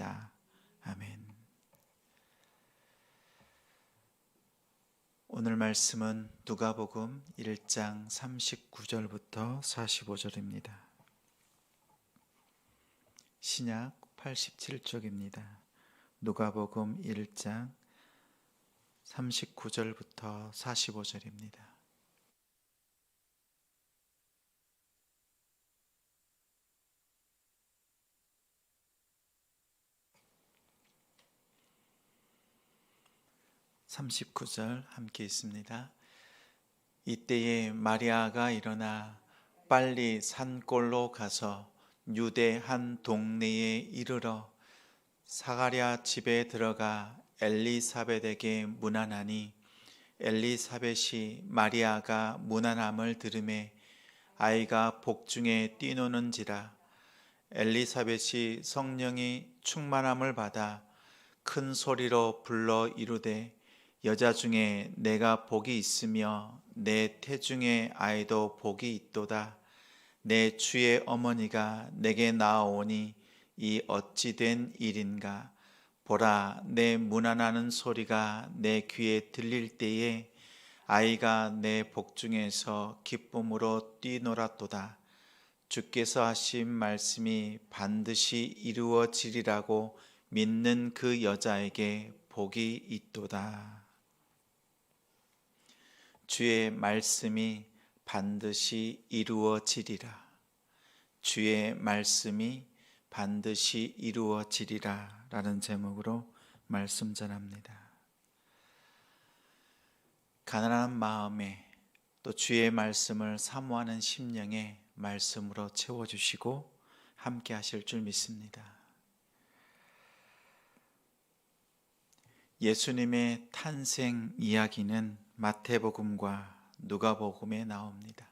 기도드립니다. 아멘. 오늘 말씀은 누가복음 1장 39절부터 45절입니다. 신약 87쪽입니다. 누가복음 1장 39절부터 45절입니다. (39절) 함께 있습니다. 이때에 마리아가 일어나 빨리 산골로 가서 유대 한 동네에 이르러 사가랴 집에 들어가 엘리사벳에게 문안하니 엘리사벳이 마리아가 문안함을 들으매 아이가 복중에 뛰노는지라. 엘리사벳이 성령이 충만함을 받아 큰 소리로 불러 이르되 여자 중에 내가 복이 있으며 내 태중에 아이도 복이 있도다. 내 주의 어머니가 내게 나아오니 이 어찌 된 일인가. 보라, 내 문안하는 소리가 내 귀에 들릴 때에 아이가 내 복중에서 기쁨으로 뛰놀았도다. 주께서 하신 말씀이 반드시 이루어지리라고 믿는 그 여자에게 복이 있도다. 주의 말씀이 반드시 이루어지리라. 주의 말씀이 반드시 이루어지리라 라는 제목으로 말씀 전합니다. 가난한 마음에 또 주의 말씀을 사모하는 심령에 말씀으로 채워주시고 함께 하실 줄 믿습니다. 예수님의 탄생 이야기는 마태복음과 누가복음에 나옵니다.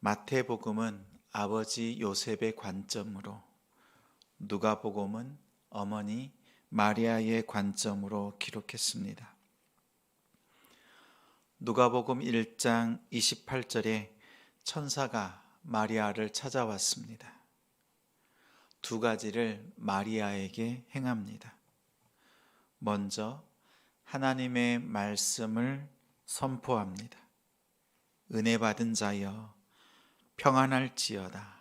마태복음은 아버지 요셉의 관점으로, 누가복음은 어머니 마리아의 관점으로 기록했습니다. 누가복음 1장 28절에 천사가 마리아를 찾아왔습니다. 두 가지를 마리아에게 행합니다. 먼저 하나님의 말씀을 선포합니다. 은혜 받은 자여 평안할지어다.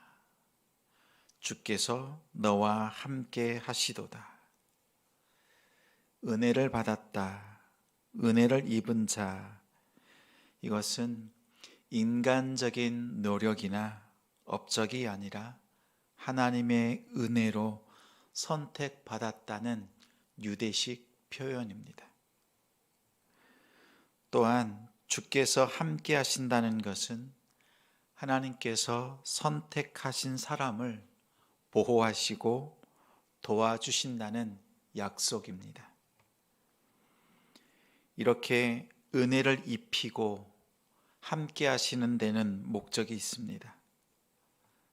주께서 너와 함께 하시도다. 은혜를 받았다. 은혜를 입은 자. 이것은 인간적인 노력이나 업적이 아니라 하나님의 은혜로 선택받았다는 유대식 표현입니다. 또한 주께서 함께 하신다는 것은 하나님께서 선택하신 사람을 보호하시고 도와주신다는 약속입니다. 이렇게 은혜를 입히고 함께 하시는 데는 목적이 있습니다.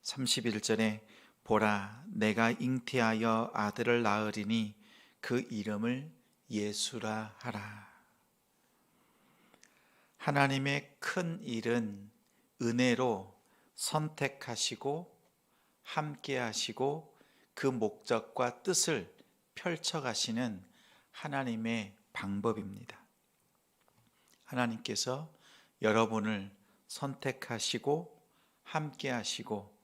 31절에 보라, 내가 잉태하여 아들을 낳으리니 그 이름을 예수라 하라. 하나님의 큰 일은 은혜로 선택하시고 함께 하시고 그 목적과 뜻을 펼쳐가시는 하나님의 방법입니다. 하나님께서 여러분을 선택하시고 함께 하시고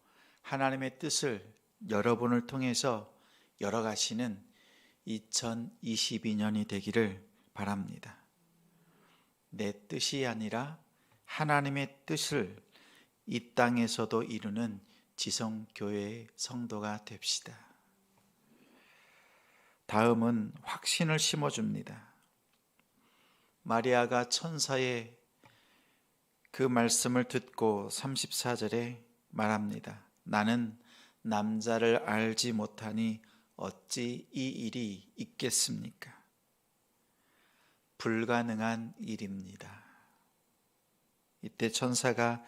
하나님의 뜻을 여러분을 통해서 열어가시는 2022년이 되기를 바랍니다. 내 뜻이 아니라 하나님의 뜻을 이 땅에서도 이루는 지성교회의 성도가 됩시다. 다음은 확신을 심어줍니다. 마리아가 천사의 그 말씀을 듣고 34절에 말합니다. 나는 남자를 알지 못하니 어찌 이 일이 있겠습니까? 불가능한 일입니다. 이때 천사가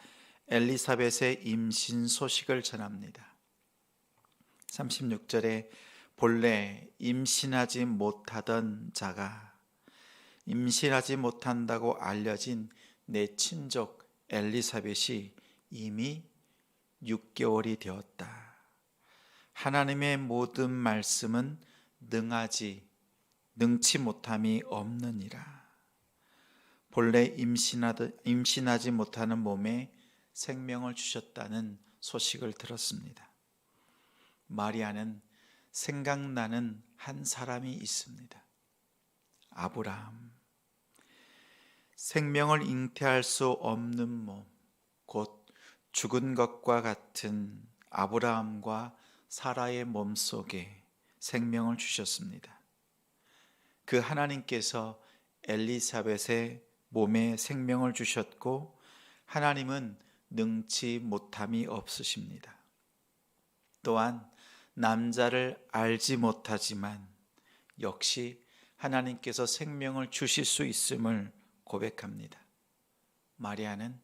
엘리사벳의 임신 소식을 전합니다. 36절에 본래 임신하지 못하던 자가 임신하지 못한다고 알려진 내 친족 엘리사벳이 이미 6개월이 되었다. 하나님의 모든 말씀은 능치 못함이 없느니라. 본래 임신하지 못하는 몸에 생명을 주셨다는 소식을 들었습니다. 마리아는 생각나는 한 사람이 있습니다. 아브라함. 생명을 잉태할 수 없는 몸, 곧 죽은 것과 같은 아브라함과 사라의 몸속에 생명을 주셨습니다. 그 하나님께서 엘리사벳의 몸에 생명을 주셨고 하나님은 능치 못함이 없으십니다. 또한 남자를 알지 못하지만 역시 하나님께서 생명을 주실 수 있음을 고백합니다. 마리아는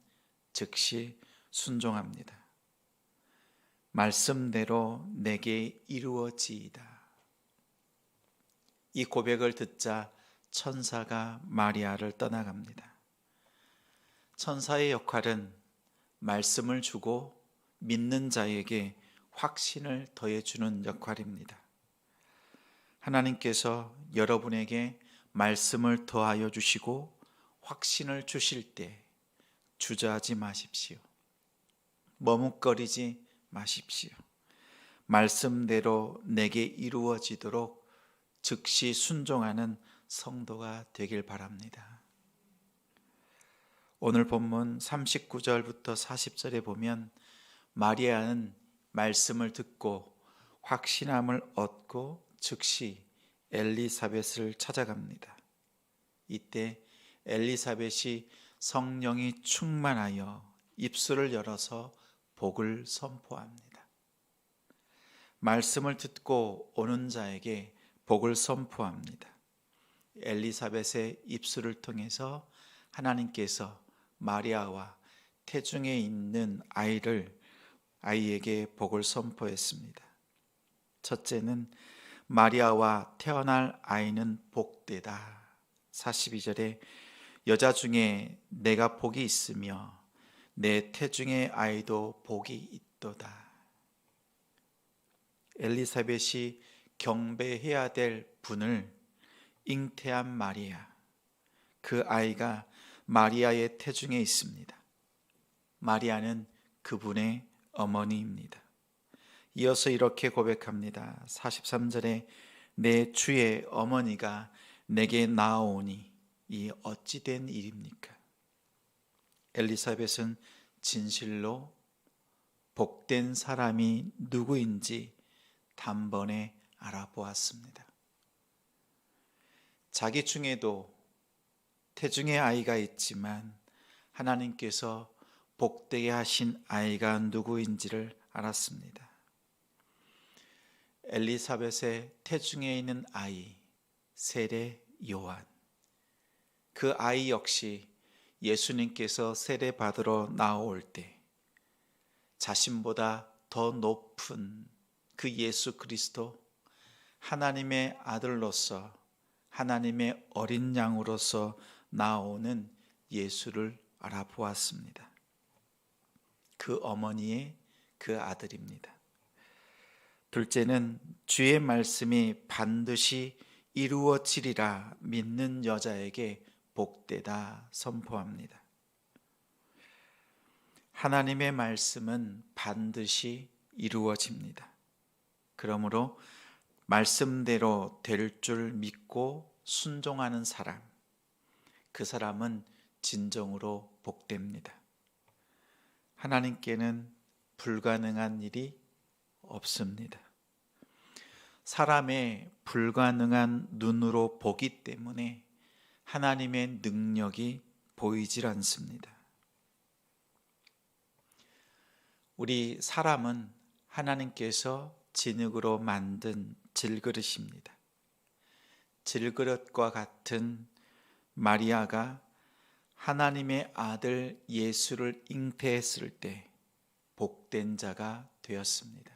즉시 순종합니다. 말씀대로 내게 이루어지이다. 이 고백을 듣자 천사가 마리아를 떠나갑니다. 천사의 역할은 말씀을 주고 믿는 자에게 확신을 더해주는 역할입니다. 하나님께서 여러분에게 말씀을 더하여 주시고 확신을 주실 때 주저하지 마십시오. 머뭇거리지 마십시오. 말씀대로 내게 이루어지도록 즉시 순종하는 성도가 되길 바랍니다. 오늘 본문 39절부터 40절에 보면 마리아는 말씀을 듣고 확신함을 얻고 즉시 엘리사벳을 찾아갑니다. 이때 엘리사벳이 성령이 충만하여 입술을 열어서 복을 선포합니다. 말씀을 듣고 오는 자에게 복을 선포합니다. 엘리사벳의 입술을 통해서 하나님께서 마리아와 태중에 있는 아이에게 복을 선포했습니다. 첫째는 마리아와 태어날 아이는 복되다. 42절에 여자 중에 내가 복이 있으며 내 태중의 아이도 복이 있도다. 엘리사벳이 경배해야 될 분을 잉태한 마리아, 그 아이가 마리아의 태중에 있습니다. 마리아는 그분의 어머니입니다. 이어서 이렇게 고백합니다. 43절에 내 주의 어머니가 내게 나아오니 이 어찌 된 일입니까? 엘리사벳은 진실로 복된 사람이 누구인지 단번에 알아보았습니다. 자기 중에도 태중의 아이가 있지만 하나님께서 복되게 하신 아이가 누구인지를 알았습니다. 엘리사벳의 태중에 있는 아이 세례 요한, 그 아이 역시 예수님께서 세례 받으러 나올 때 자신보다 더 높은 그 예수 그리스도, 하나님의 아들로서 하나님의 어린 양으로서 나오는 예수를 알아보았습니다. 그 어머니의 그 아들입니다. 둘째는 주의 말씀이 반드시 이루어지리라 믿는 여자에게 복되다 선포합니다. 하나님의 말씀은 반드시 이루어집니다. 그러므로 말씀대로 될 줄 믿고 순종하는 사람, 그 사람은 진정으로 복됩니다. 하나님께는 불가능한 일이 없습니다. 사람의 불가능한 눈으로 보기 때문에 하나님의 능력이 보이질 않습니다. 우리 사람은 하나님께서 진흙으로 만든 질그릇입니다. 질그릇과 같은 마리아가 하나님의 아들 예수를 잉태했을 때 복된 자가 되었습니다.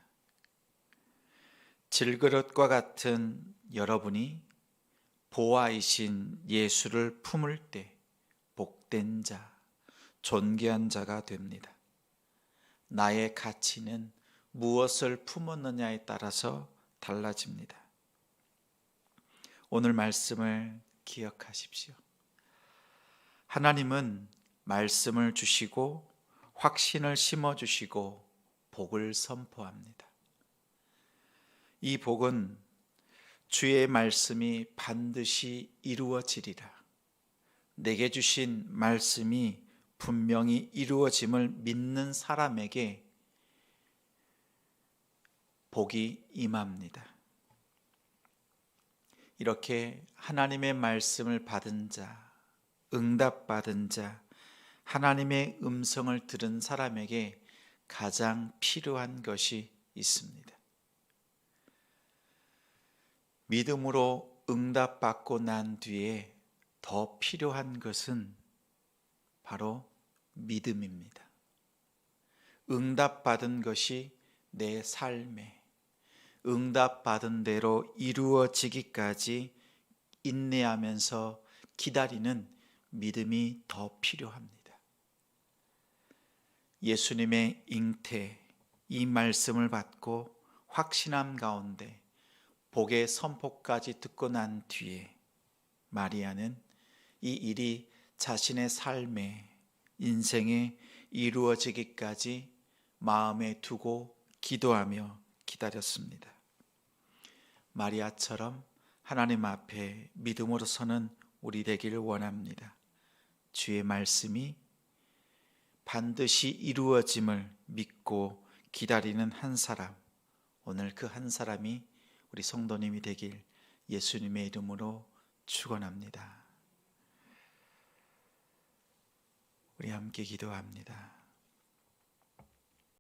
질그릇과 같은 여러분이 보아이신 예수를 품을 때 복된 자, 존귀한 자가 됩니다. 나의 가치는 무엇을 품었느냐에 따라서 달라집니다. 오늘 말씀을 기억하십시오. 하나님은 말씀을 주시고 확신을 심어주시고 복을 선포합니다. 이 복은 주의 말씀이 반드시 이루어지리라, 내게 주신 말씀이 분명히 이루어짐을 믿는 사람에게 복이 임합니다. 이렇게 하나님의 말씀을 받은 자, 응답받은 자, 하나님의 음성을 들은 사람에게 가장 필요한 것이 있습니다. 믿음으로 응답받고 난 뒤에 더 필요한 것은 바로 믿음입니다. 응답받은 것이 내 삶에 응답받은 대로 이루어지기까지 인내하면서 기다리는 믿음이 더 필요합니다. 예수님의 잉태, 이 말씀을 받고 확신함 가운데 복의 선포까지 듣고 난 뒤에 마리아는 이 일이 자신의 삶에, 인생에 이루어지기까지 마음에 두고 기도하며 기다렸습니다. 마리아처럼 하나님 앞에 믿음으로 서는 우리 되기를 원합니다. 주의 말씀이 반드시 이루어짐을 믿고 기다리는 한 사람, 오늘 그 한 사람이 우리 성도님이 되길 예수님의 이름으로 축원합니다. 우리 함께 기도합니다.